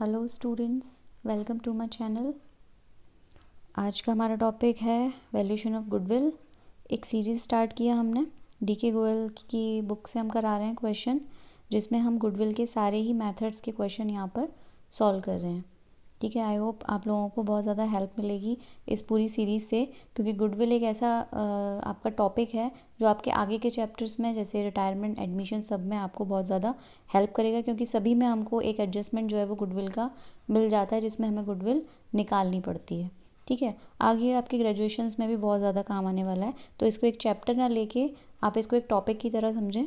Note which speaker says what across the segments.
Speaker 1: Hello students, welcome to my channel. आज का हमारा टॉपिक है वैल्यूएशन ऑफ गुडविल। एक सीरीज़ स्टार्ट किया हमने डीके गोयल की बुक से। हम करा रहे हैं क्वेश्चन जिसमें हम गुडविल के सारे ही मेथड्स के क्वेश्चन यहाँ पर सॉल्व कर रहे हैं। ठीक है, आई होप आप लोगों को बहुत ज़्यादा हेल्प मिलेगी इस पूरी सीरीज़ से, क्योंकि गुडविल एक ऐसा आपका टॉपिक है जो आपके आगे के चैप्टर्स में जैसे रिटायरमेंट, एडमिशन, सब में आपको बहुत ज़्यादा हेल्प करेगा, क्योंकि सभी में हमको एक एडजस्टमेंट जो है वो गुडविल का मिल जाता है जिसमें हमें गुडविल निकालनी पड़ती है। ठीक है, आगे आपके ग्रेजुएशंस में भी बहुत ज़्यादा काम आने वाला है, तो इसको एक चैप्टर ना लेके आप इसको एक टॉपिक की तरह समझें।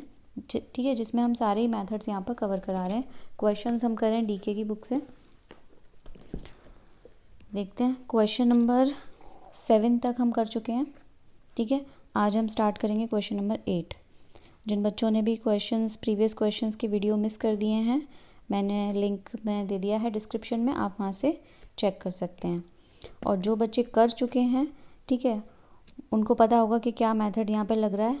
Speaker 1: ठीक है, जिसमें हम सारे ही मैथड्स यहाँ पर कवर करा रहे हैं। क्वेश्चंस हम करें डीके की बुक से। देखते हैं, क्वेश्चन नंबर 7 तक हम कर चुके हैं। ठीक है, आज हम स्टार्ट करेंगे क्वेश्चन नंबर 8। जिन बच्चों ने भी प्रीवियस क्वेश्चंस के वीडियो मिस कर दिए हैं, मैंने लिंक में दे दिया है डिस्क्रिप्शन में, आप वहाँ से चेक कर सकते हैं। और जो बच्चे कर चुके हैं, ठीक है, उनको पता होगा कि क्या मेथड यहाँ पर लग रहा है,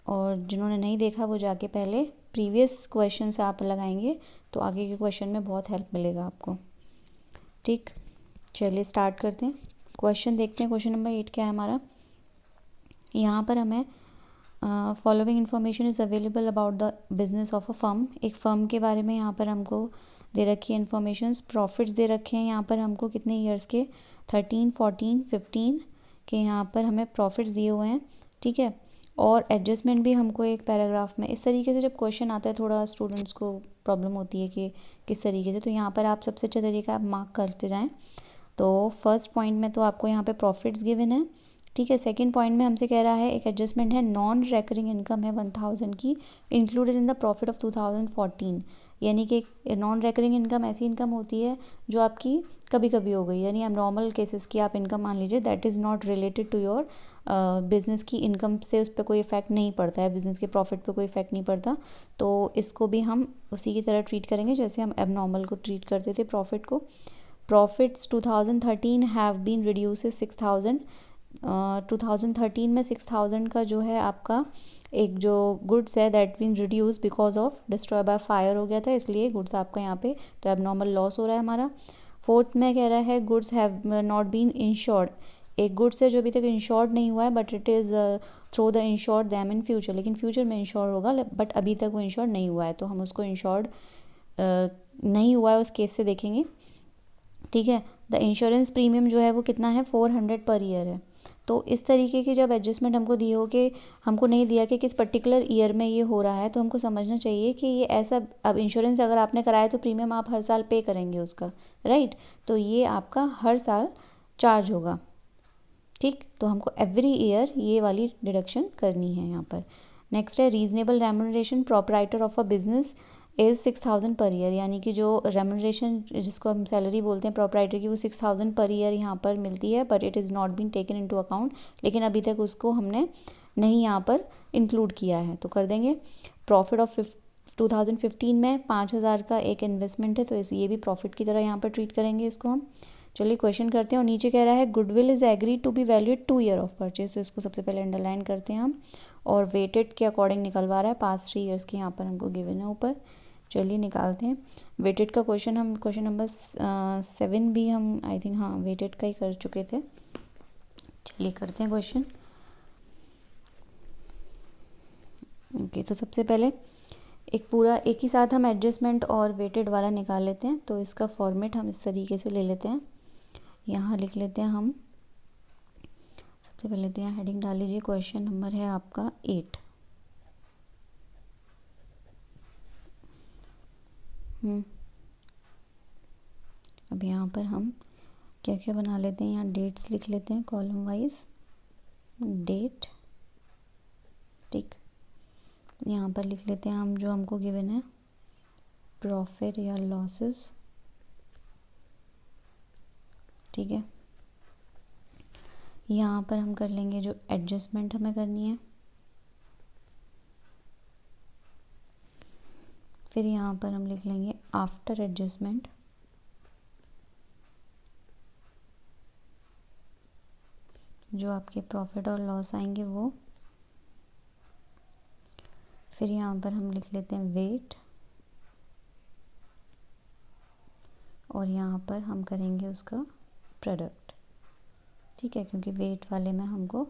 Speaker 1: और जिन्होंने नहीं देखा वो जाके पहले प्रीवियस क्वेश्चंस आप लगाएंगे तो आगे के क्वेश्चन में बहुत हेल्प मिलेगा आपको। ठीक, चलिए स्टार्ट करते हैं। क्वेश्चन देखते हैं, क्वेश्चन नंबर 8 क्या है हमारा। यहाँ पर हमें following information is available about the business of a firm. एक फ़र्म के बारे में यहाँ पर हमको दे रखी है इन्फॉर्मेशन। प्रॉफिट्स दे रखे हैं यहाँ पर हमको कितने ईयर्स के, 13, 14, 15 के यहाँ पर हमें प्रॉफिट्स दिए हुए हैं। ठीक है, और एडजस्टमेंट भी हमको एक पैराग्राफ में। इस तरीके से जब क्वेश्चन आता है थोड़ा स्टूडेंट्स को प्रॉब्लम होती है कि किस तरीके से, तो यहाँ पर आप सबसे अच्छा तरीका आप मार्क करते जाएँ। तो फर्स्ट पॉइंट में तो आपको यहाँ पे प्रॉफिट्स गिवन है। ठीक है, सेकंड पॉइंट में हमसे कह रहा है एक एडजस्टमेंट है, नॉन रेकरिंग इनकम है 1000 की, included in the profit of 2014। यानी कि नॉन रेकरिंग इनकम ऐसी इनकम होती है जो आपकी कभी कभी हो गई, यानी नॉर्मल केसेस की आप इनकम मान लीजिए, that is not related to your business की इनकम से उस पर कोई इफेक्ट नहीं पड़ता है, बिजनेस के प्रॉफिट पे कोई इफेक्ट नहीं पड़ता। तो इसको भी हम उसी की तरह ट्रीट करेंगे जैसे हम एबनॉर्मल को ट्रीट करते थे प्रॉफिट को। Profits 2013 have been reduce 6000। 2013 में 6000 का जो है आपका एक जो गुड्स है that been reduce because of destroy by fire हो गया था, इसलिए गुड्स आपका यहाँ पे तो एबनॉर्मल लॉस हो रहा है हमारा। फोर्थ में कह रहा है goods have not been insured. एक गुड्स है जो अभी तक इंश्योर्ड नहीं हुआ है, but it is through the insured them in future, लेकिन फ्यूचर में इंश्योर होगा, बट अभी तक वो इंश्योर्ड नहीं हुआ है, तो हम उसको इंश्योर्ड नहीं हुआ है उस केस से देखेंगे। ठीक है, द इंश्योरेंस प्रीमियम जो है वो कितना है, 400 पर ईयर है। तो इस तरीके की जब एडजस्टमेंट हमको दी हो कि हमको नहीं दिया कि किस पर्टिकुलर ईयर में ये हो रहा है, तो हमको समझना चाहिए कि ये ऐसा, अब इंश्योरेंस अगर आपने कराया तो प्रीमियम आप हर साल पे करेंगे उसका, राइट, तो ये आपका हर साल चार्ज होगा। ठीक, तो हमको एवरी ईयर ये वाली डिडक्शन करनी है यहाँ पर। नेक्स्ट है reasonable remuneration proprietor of a business is 6000 per year, यानी कि जो रेम्यूनरेशन जिसको हम सैलरी बोलते हैं प्रोपराइटर की, वो 6000 पर ईयर यहाँ पर मिलती है, but it is not been taken into account, लेकिन अभी तक उसको हमने नहीं यहाँ पर इंक्लूड किया है, तो कर देंगे। प्रॉफिट ऑफ 2015 में 5000 का एक इन्वेस्टमेंट है, तो ये भी प्रॉफिट की तरह यहाँ पर ट्रीट करेंगे इसको हम। चलिए क्वेश्चन करते हैं, और नीचे कह रहा है goodwill is agree to be valued 2 year of purchase, तो इसको सबसे पहले अंडरलाइन करते हैं हम, और वेटेड के अकॉर्डिंग निकलवा रहा है, पास 3 ईयर्स के यहाँ पर हमको गिवन है ऊपर। चलिए निकालते हैं वेटेड का क्वेश्चन। हम क्वेश्चन नंबर 7 भी हम आई थिंक हाँ वेटेड का ही कर चुके थे। चलिए करते हैं क्वेश्चन। ओके, तो सबसे पहले एक ही साथ हम एडजस्टमेंट और वेटेड वाला निकाल लेते हैं। तो इसका फॉर्मेट हम इस तरीके से ले लेते हैं, यहाँ लिख लेते हैं हम। सबसे पहले तो यहाँ हेडिंग डाल लीजिए, क्वेश्चन नंबर है आपका 8। अब यहाँ पर हम क्या क्या बना लेते हैं, यहाँ डेट्स लिख लेते हैं कॉलम वाइज, डेट। ठीक, यहाँ पर लिख लेते हैं हम जो हमको गिवन है प्रॉफिट या लॉसेस। ठीक है, यहाँ पर हम कर लेंगे जो एडजस्टमेंट हमें करनी है, फिर यहाँ पर हम लिख लेंगे आफ्टर एडजस्टमेंट। जो आपके प्रॉफिट और लॉस आएंगे वो, फिर यहाँ पर हम लिख लेते हैं वेट, और यहाँ पर हम करेंगे उसका प्रोडक्ट, ठीक है, क्योंकि वेट वाले में हमको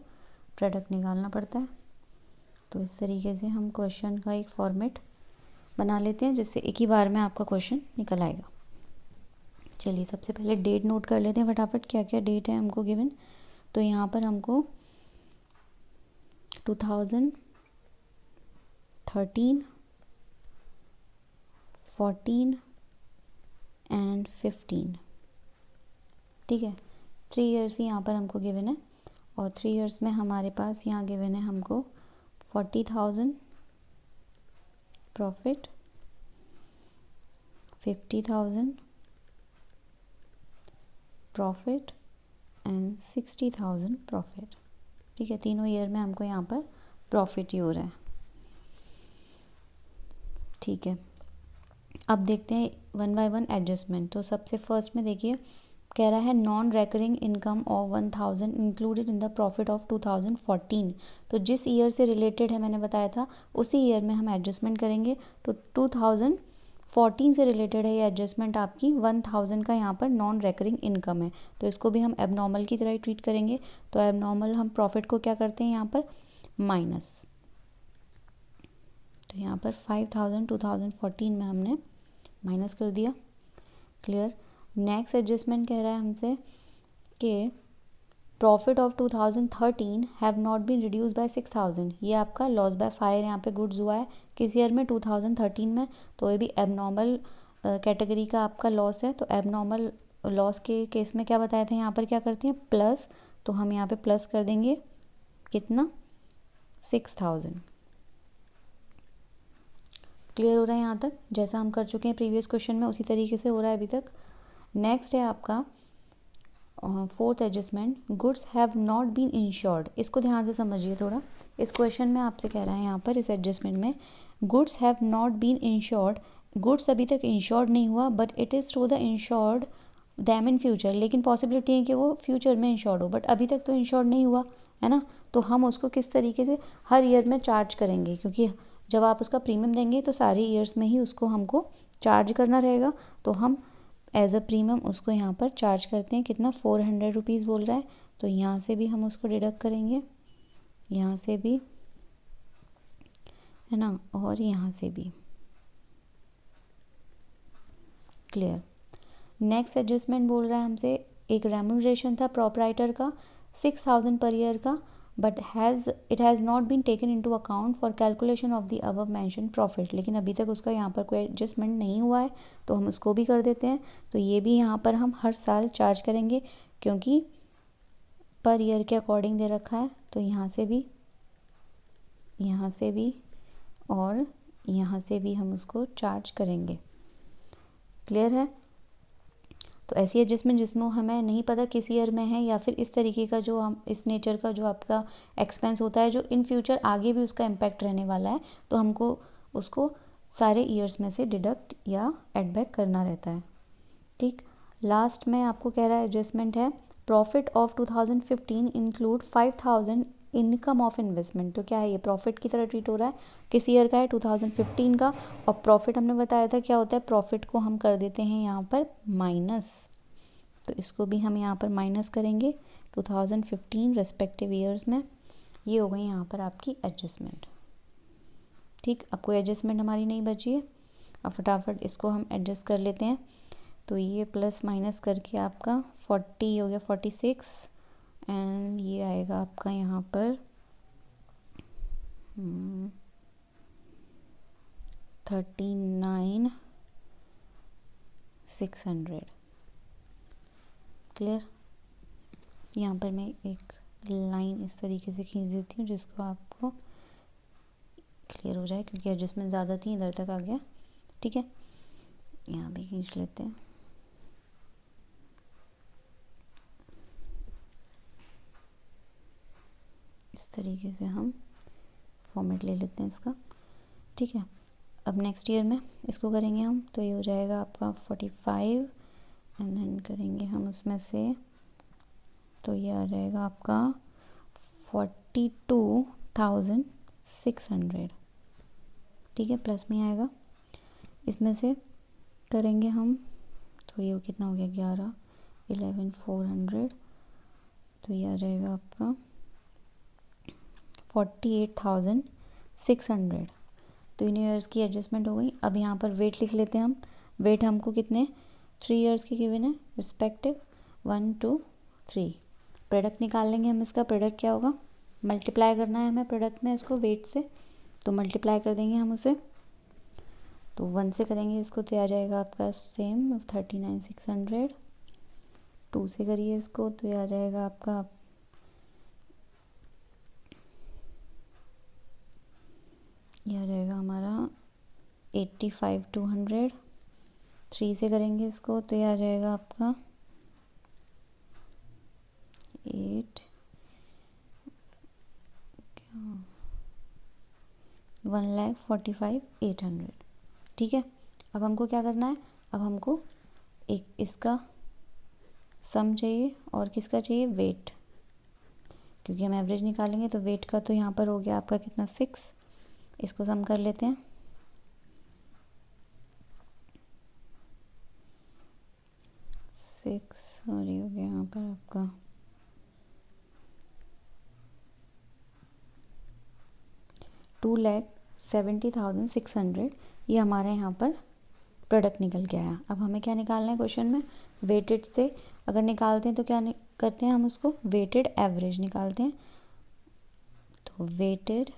Speaker 1: प्रोडक्ट निकालना पड़ता है। तो इस तरीके से हम क्वेश्चन का एक फॉर्मेट बना लेते हैं जिससे एक ही बार में आपका क्वेश्चन निकल आएगा। चलिए सबसे पहले डेट नोट कर लेते हैं फटाफट, क्या क्या डेट है हमको गिवन। तो यहाँ पर हमको 2013, 14 एंड 15, ठीक है, 3 ईयर्स ही यहाँ पर हमको गिवन है। और 3 ईयर्स में हमारे पास यहाँ गिवन है हमको 40,000 प्रॉफिट, 50,000 प्रॉफिट एंड 60,000 प्रॉफिट, ठीक है। तीनों ईयर में हमको यहाँ पर प्रॉफिट ही हो रहा है, ठीक है। अब देखते हैं वन बाय वन एडजस्टमेंट। तो सबसे फर्स्ट में देखिए कह रहा है non recurring income of 1,000 included in the profit of 2014। तो जिस ईयर से रिलेटेड है मैंने बताया था उसी ईयर में हम एडजस्टमेंट करेंगे। तो 2014 से रिलेटेड है ये एडजस्टमेंट आपकी, 1,000 का यहाँ पर नॉन रेकरिंग इनकम है, तो इसको भी हम एबनॉर्मल की तरह ट्रीट करेंगे। तो एबनॉर्मल हम प्रॉफिट को क्या करते हैं यहाँ पर माइनस, तो यहाँ पर 5,000 2014 में हमने माइनस कर दिया, क्लियर। नेक्स्ट एडजस्टमेंट कह रहा है हमसे कि profit of 2013 have not been reduce by 6,000। ये आपका लॉस बाय फायर यहाँ पे गुड्स हुआ है किस ईयर में 2013 में, तो ये भी एबनॉर्मल कैटेगरी का आपका लॉस है। तो एबनॉर्मल लॉस के केस में क्या बताया था यहाँ पर क्या करते हैं प्लस, तो हम यहाँ पे प्लस कर देंगे कितना 6,000, क्लियर हो रहा है यहाँ तक। जैसा हम कर चुके हैं प्रीवियस क्वेश्चन में उसी तरीके से हो रहा है अभी तक। नेक्स्ट है आपका fourth adjustment, goods have not been insured. इसको ध्यान से समझिए थोड़ा, इस क्वेश्चन में आपसे कह रहा है यहाँ पर इस एडजस्टमेंट में goods have not been insured, goods अभी तक इंश्योर्ड नहीं हुआ but it is through the insured them in future, लेकिन पॉसिबिलिटी है कि वो फ्यूचर में इंश्योर्ड हो, बट अभी तक तो इंश्योर्ड नहीं हुआ है ना। तो हम उसको किस तरीके से हर ईयर में चार्ज करेंगे, क्योंकि जब आप उसका प्रीमियम देंगे तो सारे ईयर्स में ही उसको हमको चार्ज करना रहेगा। तो हम एज अ प्रीमियम उसको यहाँ पर चार्ज करते हैं, कितना 400 रुपीज़ बोल रहा है। तो यहाँ से भी हम उसको डिडक्ट करेंगे, यहाँ से भी है ना, और यहाँ से भी, क्लियर। नेक्स्ट एडजस्टमेंट बोल रहा है हमसे एक रेम्यूनरेशन था प्रोपराइटर का 6,000 पर ईयर का, but it has not been taken into account for calculation of the above mention profit. लेकिन अभी तक उसका यहाँ पर कोई एडजस्टमेंट नहीं हुआ है, तो हम उसको भी कर देते हैं। तो ये भी यहाँ पर हम हर साल चार्ज करेंगे क्योंकि पर ईयर के अकॉर्डिंग दे रखा है। तो यहाँ से भी, यहाँ से भी और यहाँ से भी हम उसको चार्ज करेंगे, क्लियर है। तो ऐसी एडजस्टमेंट जिसमें हमें नहीं पता किस ईयर में है या फिर इस तरीके का जो हम इस नेचर का जो आपका एक्सपेंस होता है जो इन फ्यूचर आगे भी उसका इम्पैक्ट रहने वाला है, तो हमको उसको सारे ईयर्स में से डिडक्ट या एड बैक करना रहता है, ठीक। लास्ट में आपको कह रहा है एडजस्टमेंट है profit of 2015 include 5,000 income of investment. तो क्या है ये प्रॉफिट की तरह ट्रीट हो रहा है, किस ईयर का है 2015 का। और प्रॉफिट हमने बताया था क्या होता है, प्रॉफिट को हम कर देते हैं यहाँ पर माइनस, तो इसको भी हम यहाँ पर माइनस करेंगे 2015 रेस्पेक्टिव ईयर्स में। ये हो गई यहाँ पर आपकी एडजस्टमेंट, ठीक। अब कोई एडजस्टमेंट हमारी नहीं बची है, अब फटाफट इसको हम एडजस्ट कर लेते हैं। तो ये प्लस माइनस करके आपका 40 हो गया 46 एंड ये आएगा आपका यहाँ पर 39,600, क्लियर। यहाँ पर मैं एक लाइन इस तरीके से खींच देती हूँ जिसको आपको क्लियर हो जाए, क्योंकि एडजस्टमेंट ज़्यादा थी इधर तक आ गया, ठीक है। यहाँ भी खींच लेते हैं, इस तरीके से हम फॉर्मेट ले लेते हैं इसका, ठीक है। अब नेक्स्ट ईयर में इसको करेंगे हम, तो ये हो जाएगा आपका 45 एंड देन करेंगे हम उसमें से, तो ये आ जाएगा आपका 42,600, ठीक है, प्लस में आएगा। इसमें से करेंगे हम तो ये कितना हो गया 11,400, तो ये आ जाएगा आपका 48,600। तो इन ईयर्स की एडजस्टमेंट हो गई। अब यहाँ पर वेट लिख लेते हैं हम। वेट हमको कितने 3 ईयर्स की गिवन है रिस्पेक्टिव 1 2 3। प्रोडक्ट निकाल लेंगे हम। इसका प्रोडक्ट क्या होगा, मल्टीप्लाई करना है हमें प्रोडक्ट में इसको वेट से, तो मल्टीप्लाई कर देंगे हम उसे। तो 1 से करेंगे इसको तो आ जाएगा आपका सेम 39,600। 2 से करिए इसको तो ये आ जाएगा आपका ये आ जाएगा हमारा 85,200। 3 से करेंगे इसको तो ये आ जाएगा आपका 1,45,800। ठीक है, अब हमको क्या करना है, अब हमको एक इसका सम चाहिए और किसका चाहिए, वेट, क्योंकि हम एवरेज निकालेंगे। तो वेट का तो यहाँ पर हो गया आपका कितना 6, इसको सम कर लेते हैं। 6 और ये हो गया यहाँ पर आपका 2,70,600। ये हमारे यहाँ पर प्रोडक्ट निकल के आया। अब हमें क्या निकालना है क्वेश्चन में, वेटेड से अगर निकालते हैं तो क्या करते हैं हम उसको वेटेड एवरेज निकालते हैं। तो weighted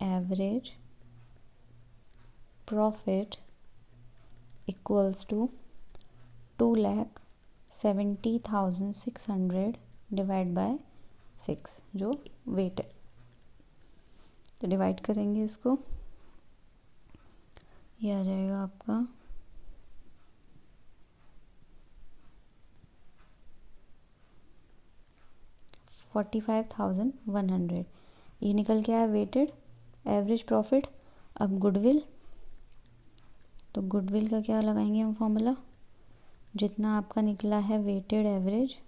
Speaker 1: average profit equals to 2,70,600 divide by 6, जो वेट है। तो डिवाइड करेंगे इसको, ये आ जाएगा आपका 45,100। ये निकल के आया वेटेड एवरेज प्रॉफिट। अब गुडविल, तो गुडविल का क्या लगाएंगे हम फॉर्मूला, जितना आपका निकला है वेटेड एवरेज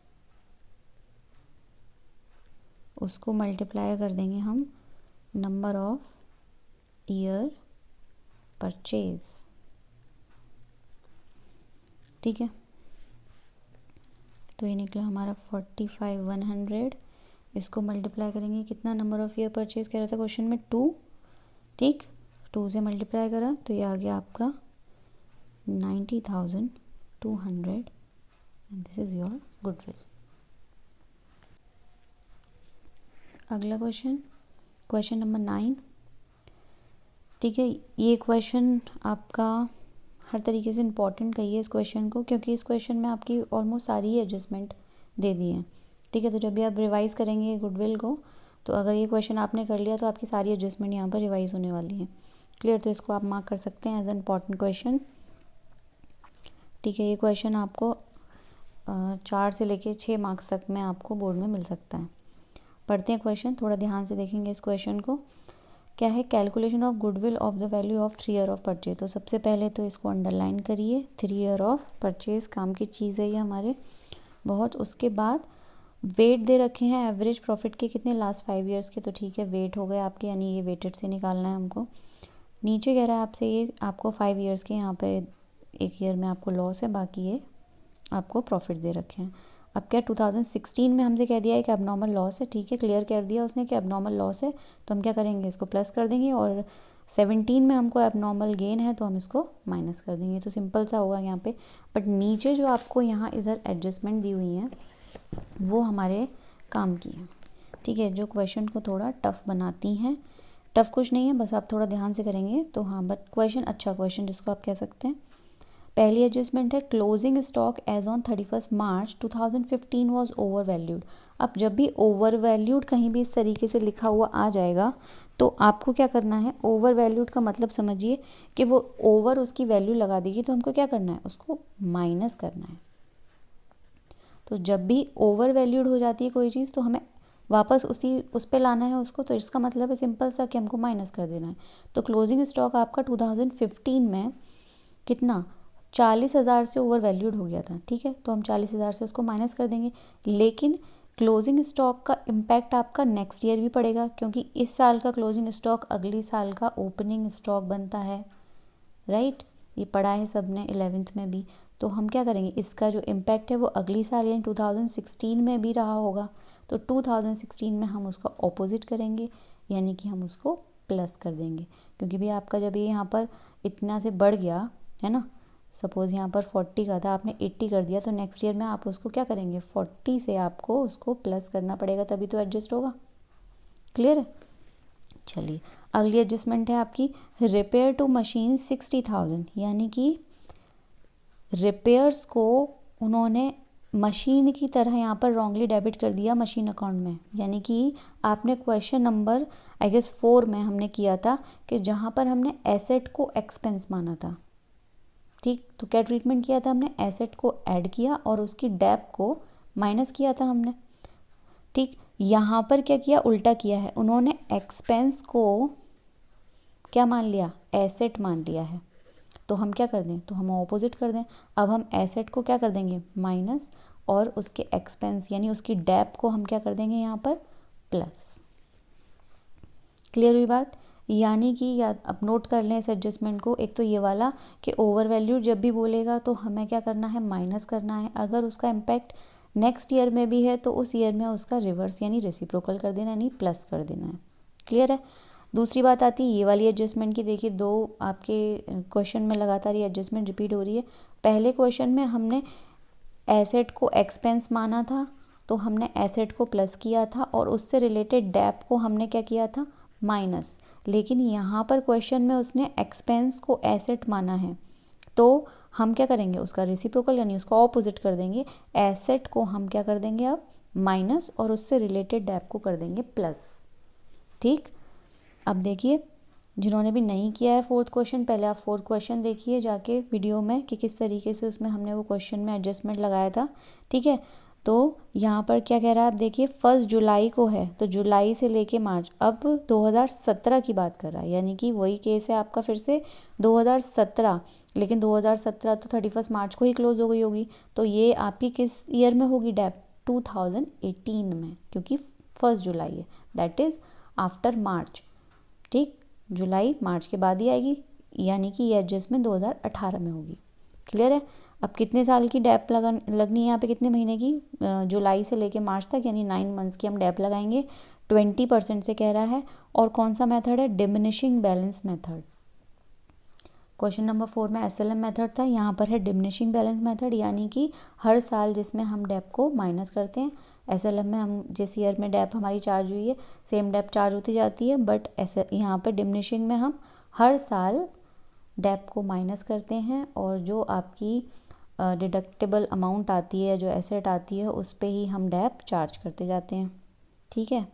Speaker 1: उसको मल्टीप्लाई कर देंगे हम नंबर ऑफ ईयर परचेज। ठीक है, तो ये निकला हमारा 45,100। इसको मल्टीप्लाई करेंगे कितना, नंबर ऑफ ईयर परचेज कह रहा था क्वेश्चन में 2। ठीक, 2 से मल्टीप्लाई करा तो ये आ गया आपका 90,200 and this is your goodwill. अगला क्वेश्चन, क्वेश्चन नंबर 9। ठीक है, ये क्वेश्चन आपका हर तरीके से इम्पॉर्टेंट कहिए इस क्वेश्चन को, क्योंकि इस क्वेश्चन में आपकी ऑलमोस्ट सारी ही एडजस्टमेंट दे दी है। ठीक है, तो जब भी आप रिवाइज़ करेंगे गुडविल को, तो अगर ये क्वेश्चन आपने कर लिया तो आपकी सारी एडजस्टमेंट यहाँ पर रिवाइज़ होने वाली है। क्लियर, तो इसको आप मार्क कर सकते हैं एज एन इम्पॉर्टेंट क्वेश्चन। ठीक है, ये क्वेश्चन आपको 4 से लेके 6 मार्क्स तक में आपको बोर्ड में मिल सकता है। पढ़ते हैं क्वेश्चन, थोड़ा ध्यान से देखेंगे इस क्वेश्चन को। क्या है, calculation of goodwill of the value of 3 year of purchase. तो सबसे पहले तो इसको अंडरलाइन करिए, 3 ईयर ऑफ परचेज काम की चीज़ है ये हमारे बहुत। उसके बाद वेट दे रखे हैं एवरेज प्रॉफिट के कितने, लास्ट 5 ईयर्स के, तो ठीक है वेट हो गए आपके, यानी ये वेटेड से निकालना है हमको। नीचे कह रहा है आपसे ये आपको 5 ईयर्स के, यहाँ पे एक ईयर में आपको लॉस है, बाकी ये आपको प्रॉफिट दे रखे हैं। अब क्या 2016 में हमसे कह दिया है कि एबनॉर्मल लॉस है। ठीक है, क्लियर कर दिया उसने कि एबनॉर्मल लॉस है, तो हम क्या करेंगे इसको प्लस कर देंगे, और 17 में हमको एबनॉर्मल गेन है तो हम इसको माइनस कर देंगे। तो सिंपल सा होगा यहाँ पे। बट नीचे जो आपको यहाँ इधर एडजस्टमेंट दी हुई हैं वो हमारे काम की हैं। ठीक है, जो क्वेश्चन को थोड़ा टफ बनाती हैं। टफ कुछ नहीं है, बस आप थोड़ा ध्यान से करेंगे तो हाँ, बट क्वेश्चन अच्छा क्वेश्चन जिसको आप कह सकते हैं। पहली एडजस्टमेंट है, closing stock as on 31 March 2015 was over valued. अब जब भी ओवर वैल्यूड कहीं भी इस तरीके से लिखा हुआ आ जाएगा तो आपको क्या करना है, ओवर वैल्यूड का मतलब समझिए कि वो ओवर उसकी वैल्यू लगा देगी, तो हमको क्या करना है, उसको माइनस करना है। तो जब भी ओवर वैल्यूड हो जाती है कोई चीज़ तो हमें वापस उस पे लाना है उसको, तो इसका मतलब है सिंपल सा कि हमको माइनस कर देना है। तो क्लोजिंग स्टॉक आपका 2015 में कितना 40,000 से ओवर वैल्यूड हो गया था। ठीक है, तो हम 40,000 से उसको माइनस कर देंगे। लेकिन क्लोजिंग स्टॉक का इम्पैक्ट आपका नेक्स्ट ईयर भी पड़ेगा, क्योंकि इस साल का क्लोजिंग स्टॉक अगली साल का ओपनिंग स्टॉक बनता है, राइट। ये पढ़ा है सब ने 11th में भी। तो हम क्या करेंगे, इसका जो इम्पैक्ट है वो अगली साल यानी 2016 में भी रहा होगा, तो 2016 में हम उसका ऑपोजिट करेंगे, यानी कि हम उसको प्लस कर देंगे। क्योंकि भी आपका जब ये यहाँ पर इतना से बढ़ गया है ना, सपोज़ यहाँ पर 40 का था, आपने 80 कर दिया, तो नेक्स्ट ईयर में आप उसको क्या करेंगे, 40 से आपको उसको प्लस करना पड़ेगा, तभी तो एडजस्ट होगा। क्लियर है। चलिए अगली एडजस्टमेंट है आपकी रिपेयर टू मशीन 60,000, यानी कि रिपेयर्स को उन्होंने मशीन की तरह यहाँ पर रॉन्गली डेबिट कर दिया मशीन अकाउंट में। यानी कि आपने क्वेश्चन नंबर आई गेस 4 में हमने किया था कि जहाँ पर हमने एसेट को एक्सपेंस माना था, ठीक, तो क्या ट्रीटमेंट किया था हमने, एसेट को ऐड किया और उसकी डेप को माइनस किया था हमने, ठीक। यहाँ पर क्या किया, उल्टा किया है, उन्होंने एक्सपेंस को क्या मान लिया, एसेट मान लिया है। तो हम क्या कर दें, तो हम ऑपोजिट कर दें। अब हम एसेट को क्या कर देंगे, माइनस, और उसके एक्सपेंस यानी उसकी डेप को हम क्या कर देंगे यहाँ पर, प्लस। क्लियर हुई बात। यानी कि याद अब नोट कर लें इस एडजस्टमेंट को, एक तो ये वाला कि ओवर वैल्यू जब भी बोलेगा तो हमें क्या करना है, माइनस करना है। अगर उसका इम्पैक्ट नेक्स्ट ईयर में भी है तो उस ईयर में उसका रिवर्स यानी रेसिप्रोकल कर देना, यानी प्लस कर देना है। क्लियर है। दूसरी बात आती है ये वाली एडजस्टमेंट की। देखिए दो आपके क्वेश्चन में लगातार ये एडजस्टमेंट रिपीट हो रही है। पहले क्वेश्चन में हमने एसेट को एक्सपेंस माना था, तो हमने एसेट को प्लस किया था और उससे रिलेटेड डेप को हमने क्या किया था, माइनस। लेकिन यहाँ पर क्वेश्चन में उसने एक्सपेंस को एसेट माना है, तो हम क्या करेंगे, उसका रेसिप्रोकल यानी उसका ऑपोजिट कर देंगे। एसेट को हम क्या कर देंगे अब, माइनस, और उससे रिलेटेड डेप को कर देंगे प्लस। ठीक। अब देखिए जिन्होंने भी नहीं किया है फोर्थ क्वेश्चन, पहले आप फोर्थ क्वेश्चन देखिए जाके वीडियो में कि किस तरीके से उसमें हमने वो क्वेश्चन में एडजस्टमेंट लगाया था। ठीक है। तो यहाँ पर क्या कह रहा है, आप देखिए 1 जुलाई को है, तो जुलाई से लेके मार्च, अब 2017 की बात कर रहा है, यानी कि वही केस है आपका फिर से 2017, लेकिन 2017 तो 31 मार्च को ही क्लोज हो गई होगी, तो ये आपकी किस ईयर में होगी डेप, 2018 में, क्योंकि 1 जुलाई है, दैट इज़ आफ्टर मार्च। ठीक, जुलाई मार्च के बाद ही आएगी, यानी कि ये एडजस्टमेंट 2018 में होगी। क्लियर है। अब कितने साल की डेप लगनी है यहाँ पे, कितने महीने की, जुलाई से लेके मार्च तक, यानी 9 मंथ्स की हम डेप लगाएंगे। 20% से कह रहा है, और कौन सा मेथड है, diminishing balance method. Question number 4 में SLM मेथड था, यहाँ पर है डिमिनिशिंग बैलेंस मेथड, यानी कि हर साल जिसमें हम डेप को माइनस करते हैं। SLM में हम जिस ईयर में डेप हमारी चार्ज हुई है सेम डेप चार्ज होती जाती है, बट ऐसे यहाँ पर डिमिनिशिंग में हम हर साल डेप को माइनस करते हैं, और जो आपकी डिडक्टेबल अमाउंट आती है, जो एसेट आती है, उस पर ही हम डेप चार्ज करते जाते हैं। ठीक है।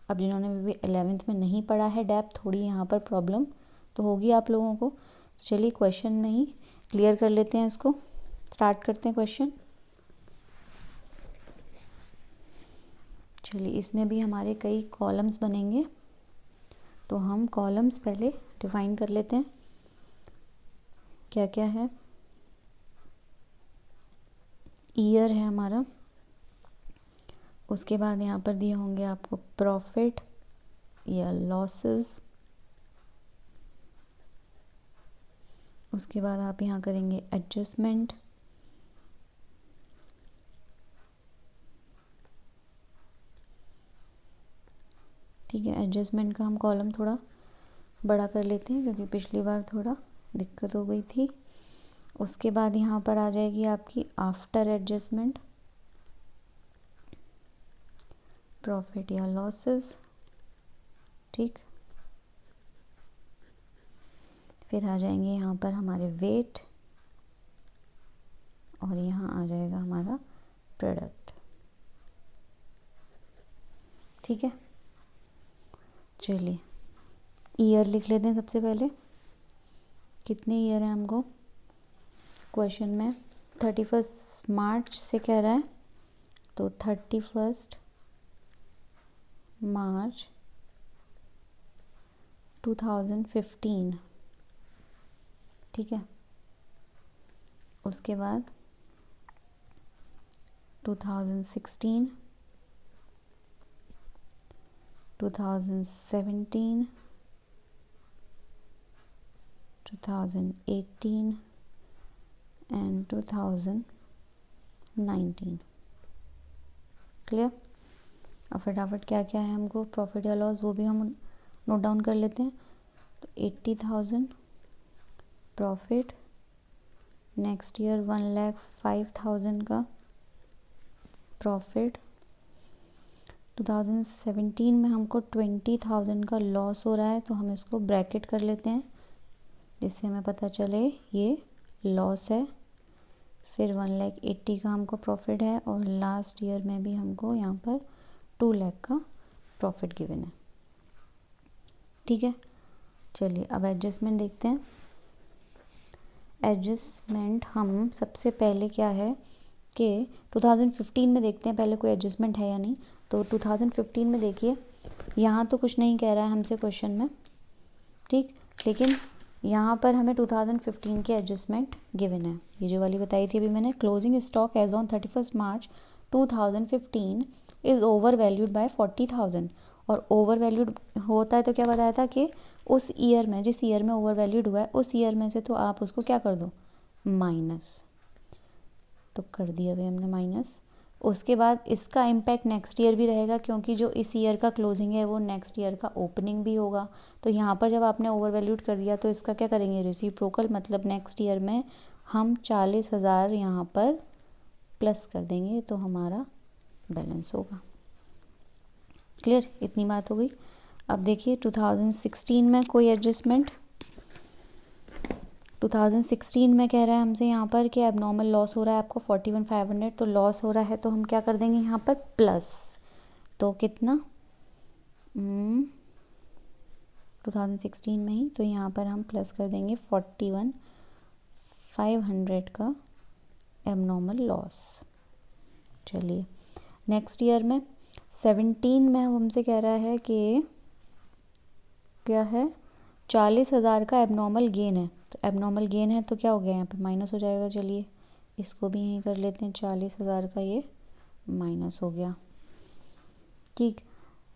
Speaker 1: अब जिन्होंने भी 11th में नहीं पढ़ा है डेप, थोड़ी यहाँ पर प्रॉब्लम तो होगी आप लोगों को। चलिए क्वेश्चन में ही क्लियर कर लेते हैं इसको, स्टार्ट करते हैं क्वेश्चन। चलिए इसमें भी हमारे कई कॉलम्स बनेंगे, तो हम कॉलम्स पहले डिफाइन कर लेते हैं क्या क्या है। ईयर है हमारा, उसके बाद यहाँ पर दिए होंगे आपको प्रॉफिट या लॉसेस, उसके बाद आप यहाँ करेंगे एडजस्टमेंट, ठीक है। एडजस्टमेंट का हम कॉलम थोड़ा बड़ा कर लेते हैं क्योंकि पिछली बार थोड़ा दिक्कत हो गई थी। उसके बाद यहाँ पर आ जाएगी आपकी आफ्टर एडजस्टमेंट प्रॉफिट या लॉसेस, ठीक। फिर आ जाएंगे यहाँ पर हमारे वेट, और यहाँ आ जाएगा हमारा प्रोडक्ट। ठीक है। चलिए ईयर लिख लेते हैं सबसे पहले, कितने ईयर है हमको क्वेश्चन में, 31 मार्च से कह रहा है, तो 31 मार्च 2015, ठीक है। उसके बाद 2016, 2017, 2018 एंड 2019। क्लियर। और फटाफट क्या क्या है हमको प्रॉफिट या लॉस वो भी हम नोट डाउन कर लेते हैं। तो 80,000 प्रॉफिट, नेक्स्ट ईयर 1,05,000 का प्रॉफिट, 2017 में हमको 20,000 का लॉस हो रहा है, तो हम इसको ब्रैकेट कर लेते हैं जिससे हमें पता चले ये लॉस है। फिर 1,80,000 का हमको प्रॉफिट है और लास्ट ईयर में भी हमको यहाँ पर 2,00,000 का प्रॉफिट गिवन है। ठीक है, चलिए अब एडजस्टमेंट देखते हैं। एडजस्टमेंट हम सबसे पहले क्या है कि 2015 में देखते हैं पहले कोई एडजस्टमेंट है या नहीं। तो 2015 में देखिए, यहाँ तो कुछ नहीं कह रहा है हमसे क्वेश्चन में, ठीक, लेकिन यहाँ पर हमें 2015 की एडजस्टमेंट गिवन है। ये जो वाली बताई थी अभी मैंने, closing stock as on 31 March 2015 is over valued by 40,000। और ओवर वैल्यूड होता है तो क्या बताया था कि उस ईयर में, जिस ईयर में ओवर वैल्यूड हुआ है उस ईयर में से तो आप उसको क्या कर दो, माइनस। तो कर दिया भाई हमने माइनस। उसके बाद इसका इम्पैक्ट नेक्स्ट ईयर भी रहेगा क्योंकि जो इस ईयर का क्लोजिंग है वो नेक्स्ट ईयर का ओपनिंग भी होगा। तो यहाँ पर जब आपने ओवर वैल्यूड कर दिया तो इसका क्या करेंगे, रेसिप्रोकल, मतलब नेक्स्ट ईयर में हम 40,000 यहाँ पर प्लस कर देंगे तो हमारा बैलेंस होगा। क्लियर, इतनी बात हो गई। अब देखिए 2016 में कोई एडजस्टमेंट, 2016 में कह रहा है हमसे यहाँ पर कि एबनॉर्मल लॉस हो रहा है आपको 41,500, तो लॉस हो रहा है तो हम क्या कर देंगे यहाँ पर प्लस। तो कितना 2016 में ही, तो यहाँ पर हम प्लस कर देंगे 41,500 का एबनॉर्मल लॉस। चलिए नेक्स्ट ईयर में 17 में हमसे कह रहा है कि क्या है, 40,000 का एबनॉर्मल गेन है। तो एबनॉर्मल गेन है तो क्या हो गया, यहाँ पे माइनस हो जाएगा। चलिए इसको भी यहीं कर लेते हैं, 40,000 का ये माइनस हो गया। ठीक,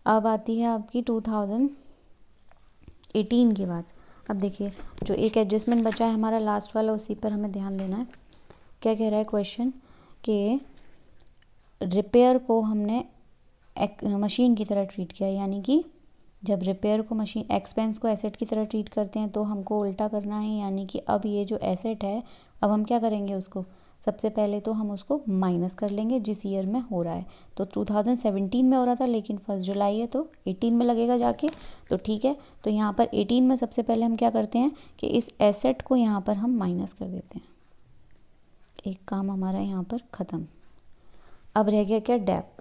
Speaker 1: अब आती है आपकी 2018 की बात। अब देखिए जो एक एडजस्टमेंट बचा है हमारा लास्ट वाला, उसी पर हमें ध्यान देना है। क्या कह रहा है क्वेश्चन कि रिपेयर को हमने मशीन की तरह ट्रीट किया, यानी कि जब रिपेयर को मशीन एक्सपेंस को एसेट की तरह ट्रीट करते हैं तो हमको उल्टा करना है, यानी कि अब ये जो एसेट है अब हम क्या करेंगे, उसको सबसे पहले तो हम उसको माइनस कर लेंगे जिस ईयर में हो रहा है। तो 2017 में हो रहा था लेकिन 1 जुलाई है तो 18 में लगेगा जाके, तो ठीक है। तो यहाँ पर 18 में सबसे पहले हम क्या करते हैं कि इस एसेट को यहाँ पर हम माइनस कर देते हैं। एक काम हमारा यहाँ पर ख़त्म। अब रह गया क्या, डेप।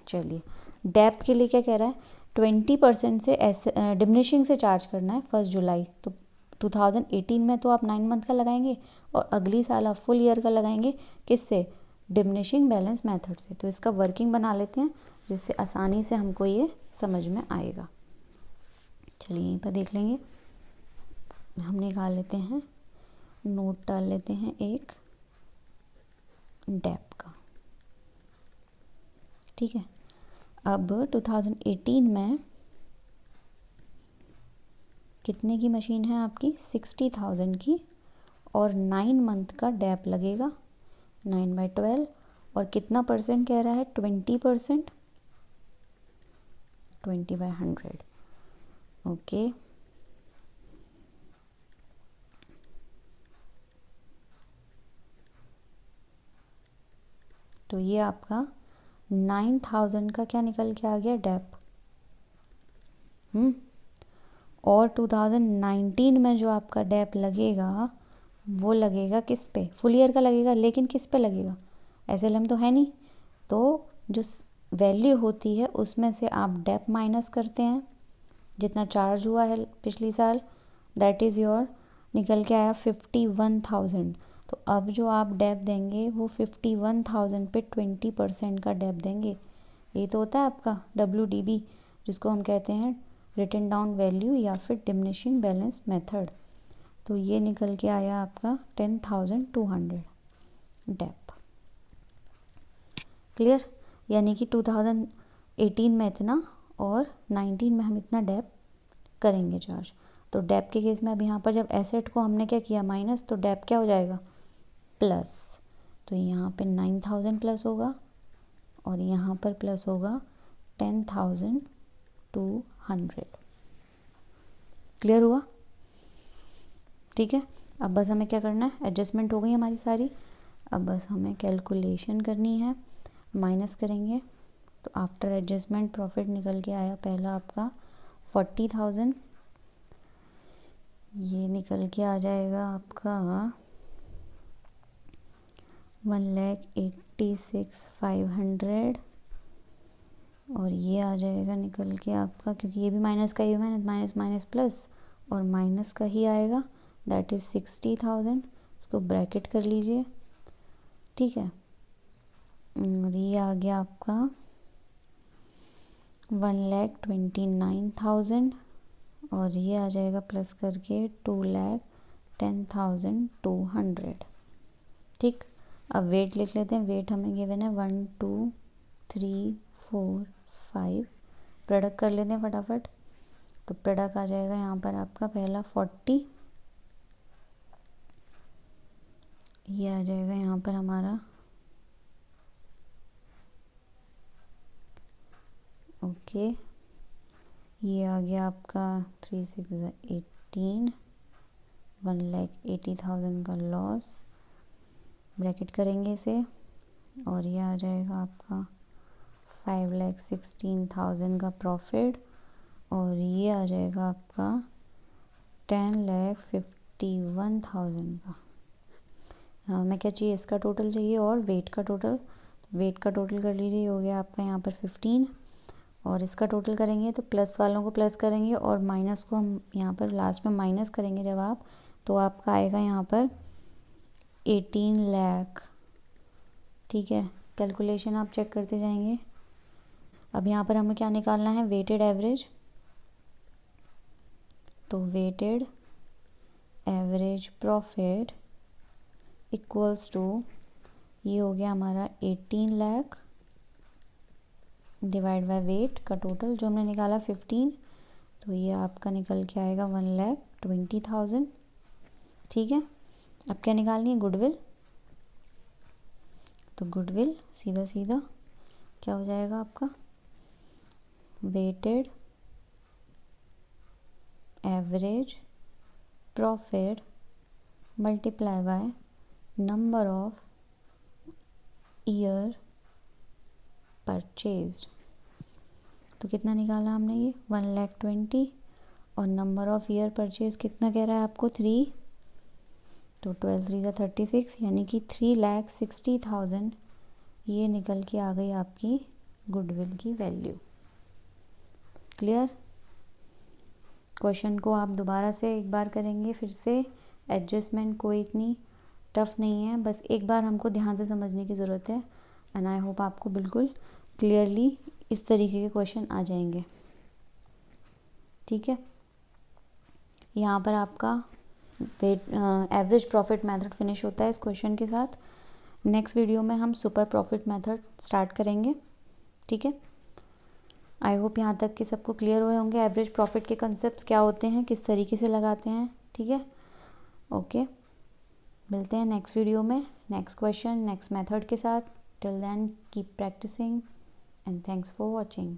Speaker 1: चलिए डेप के लिए क्या कह रहा है, 20% से डिमिनिशिंग से चार्ज करना है 1 जुलाई। तो 2018 में तो आप 9 मंथ का लगाएंगे और अगली साल आप फुल ईयर का लगाएंगे, किससे, डिमिनिशिंग बैलेंस मेथड से। तो इसका वर्किंग बना लेते हैं जिससे आसानी से हमको ये समझ में आएगा। चलिए यहीं पर देख लेंगे, हम निकाल लेते हैं, नोट डाल लेते हैं एक डेप का। ठीक है, अब 2018 में कितने की मशीन है आपकी, 60,000 की, और 9 मंथ का डेप लगेगा 9/12। और कितना परसेंट कह रहा है, 20%, 20/100। ओके, तो ये आपका 9,000 का क्या निकल के आ गया, डेप। और 2019 में जो आपका डेप लगेगा वो लगेगा किस पे, फुल ईयर का लगेगा, लेकिन किस पे लगेगा, एसएलएम तो है नहीं। तो जो वैल्यू होती है उसमें से आप डेप माइनस करते हैं, जितना चार्ज हुआ है पिछली साल, दैट इज़ योर, निकल के आया 51,000। तो अब जो आप डेप देंगे वो 51,000 पे 20% का डेप देंगे। ये तो होता है आपका WDB, जिसको हम कहते हैं रिटन डाउन वैल्यू या फिर डिमिनिशिंग बैलेंस मेथड। तो ये निकल के आया आपका 10,200 डेप। क्लियर, यानी कि 2018 में इतना और 19 में हम इतना डेप करेंगे चार्ज। तो डेप के केस में अब यहाँ पर जब एसेट को हमने क्या किया माइनस, तो डेप क्या हो जाएगा प्लस। तो यहाँ पे 9,000 प्लस होगा और यहाँ पर प्लस होगा 10,200। क्लियर हुआ? ठीक है, अब बस हमें क्या करना है, एडजस्टमेंट हो गई हमारी सारी। अब बस हमें कैलकुलेशन करनी है, माइनस करेंगे तो आफ्टर एडजस्टमेंट प्रॉफिट निकल के आया पहला आपका 40,000, ये निकल के आ जाएगा आपका 1,86,500 और ये आ जाएगा निकल के आपका, क्योंकि ये भी माइनस का ही माइनस माइनस माइनस प्लस और माइनस का ही आएगा, दैट इज़ 60,000। इसको ब्रैकेट कर लीजिए, ठीक है। और ये आ गया आपका 1,29,000 और ये आ जाएगा प्लस करके 2,10,200। ठीक, अब वेट लिख लेते हैं। वेट हमें गिवन है 1 2 3 4 5। प्रोडक्ट कर लेते हैं फटाफट। तो प्रोडक्ट आ जाएगा यहाँ पर आपका पहला 40, ये आ जाएगा यहाँ पर हमारा ओके, ये आ गया आपका 3 6 18, 1,80,000 का लॉस, ब्रैकेट करेंगे इसे और ये आ जाएगा आपका 5,16,000 का प्रॉफिट और ये आ जाएगा आपका 10,51,000 का। हमें क्या चाहिए, इसका टोटल चाहिए और वेट का टोटल। वेट का टोटल कर लीजिए, हो गया आपका यहाँ पर 15 और इसका टोटल करेंगे तो प्लस वालों को प्लस करेंगे और माइनस को हम यहाँ पर लास्ट में माइनस करेंगे जब आप, तो आपका आएगा यहाँ पर 18 लाख। ठीक है, कैलकुलेशन आप चेक करते जाएंगे। अब यहाँ पर हमें क्या निकालना है, वेटेड एवरेज। तो weighted average profit equals to, ये हो गया हमारा 18 लाख डिवाइड बाय वेट का टोटल जो हमने निकाला 15, तो ये आपका निकल के आएगा 1,20,000। ठीक है, अब क्या निकालनी है, गुडविल। तो गुडविल सीधा सीधा क्या हो जाएगा आपका, weighted average profit multiply by number of year purchase. तो कितना निकाला हमने, ये 1,20,000 और नंबर ऑफ ईयर परचेज कितना कह रहा है आपको, 3। तो 12 3 36, यानी कि 3,60,000 ये निकल के आ गई आपकी गुडविल की वैल्यू। क्लियर? क्वेश्चन को आप दोबारा से एक बार करेंगे फिर से, एडजस्टमेंट कोई इतनी टफ नहीं है, बस एक बार हमको ध्यान से समझने की ज़रूरत है। एंड आई होप आपको बिल्कुल क्लियरली इस तरीके के क्वेश्चन आ जाएंगे। ठीक है, यहाँ पर आपका एवरेज प्रॉफिट मेथड फिनिश होता है इस क्वेश्चन के साथ। नेक्स्ट वीडियो में हम सुपर प्रॉफिट मेथड स्टार्ट करेंगे। ठीक है, आई होप यहाँ तक कि सबको क्लियर हुए होंगे एवरेज प्रॉफिट के कंसेप्ट्स क्या होते हैं, किस तरीके से लगाते हैं। ठीक है, ओके, मिलते हैं नेक्स्ट वीडियो में नेक्स्ट क्वेश्चन नेक्स्ट मेथड के साथ। Till then keep practicing and thanks for watching.